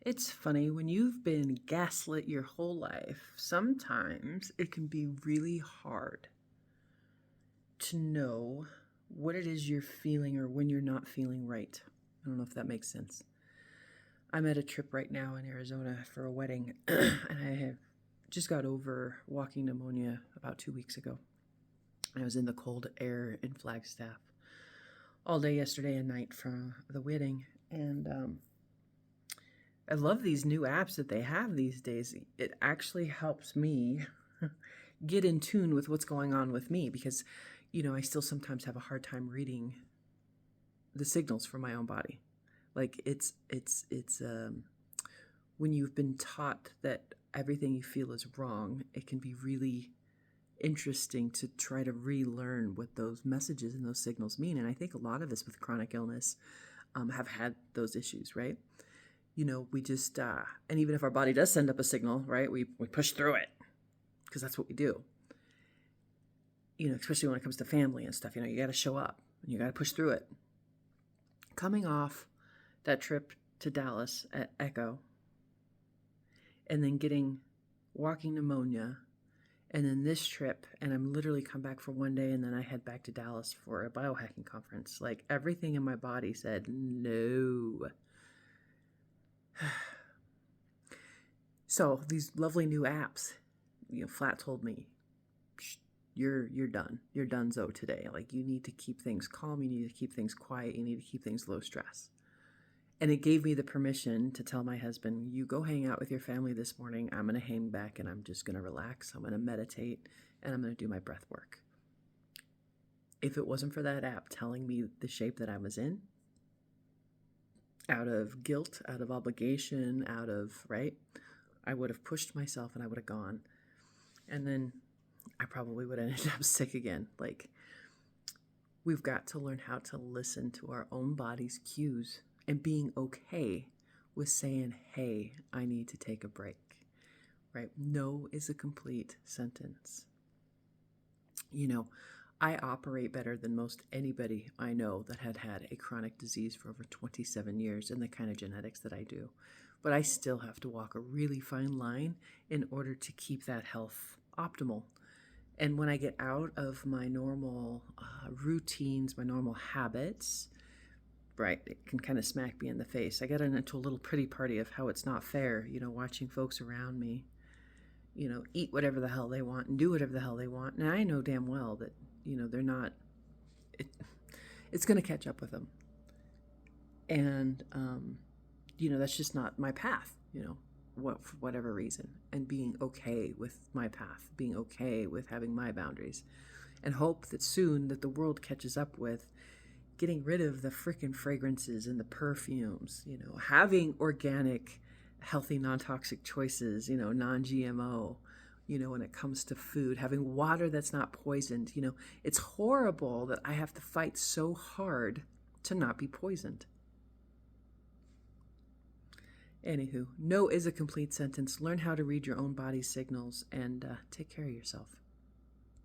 It's funny, when you've been gaslit your whole life, sometimes it can be really hard to know what it is you're feeling or when you're not feeling right. I don't know if that makes sense. I'm at a trip right now in Arizona for a wedding, and I have just got over walking pneumonia about 2 weeks ago. I was in the cold air in Flagstaff all day yesterday and night for the wedding, and I love these new apps that they have these days. It actually helps me get in tune with what's going on with me because, I still sometimes have a hard time reading the signals from my own body. Like it's when you've been taught that everything you feel is wrong, it can be really interesting to try to relearn what those messages and those signals mean. And I think a lot of us with chronic illness have had those issues, right? We just, and even if our body does send up a signal, right, we push through it because that's what we do. Especially when it comes to family and stuff, you got to show up and you got to push through it. Coming off that trip to Dallas at Echo and then walking pneumonia and then this trip, and I'm literally come back for one day and then I head back to Dallas for a biohacking conference. Like everything in my body said, no. So these lovely new apps, Flat told me, you're done. You're donezo today. Like you need to keep things calm. You need to keep things quiet. You need to keep things low stress. And it gave me the permission to tell my husband, you go hang out with your family this morning. I'm going to hang back and I'm just going to relax. I'm going to meditate and I'm going to do my breath work. If it wasn't for that app telling me the shape that I was in, out of guilt, out of obligation, right? I would have pushed myself and I would have gone. And then I probably would have ended up sick again. Like, we've got to learn how to listen to our own body's cues and being okay with saying, hey, I need to take a break, right? No is a complete sentence. I operate better than most anybody I know that had a chronic disease for over 27 years and the kind of genetics that I do. But I still have to walk a really fine line in order to keep that health optimal. And when I get out of my normal routines, my normal habits, right, it can kind of smack me in the face. I got into a little pity party of how it's not fair, watching folks around me, eat whatever the hell they want and do whatever the hell they want. And I know damn well that, they're not, it's going to catch up with them. And, that's just not my path, for whatever reason, and being okay with my path, being okay with having my boundaries, and hope that soon that the world catches up with getting rid of the freaking fragrances and the perfumes, having organic, healthy, non-toxic choices, non-GMO, when it comes to food, having water that's not poisoned. It's horrible that I have to fight so hard to not be poisoned. Anywho, no is a complete sentence. Learn how to read your own body's signals and take care of yourself.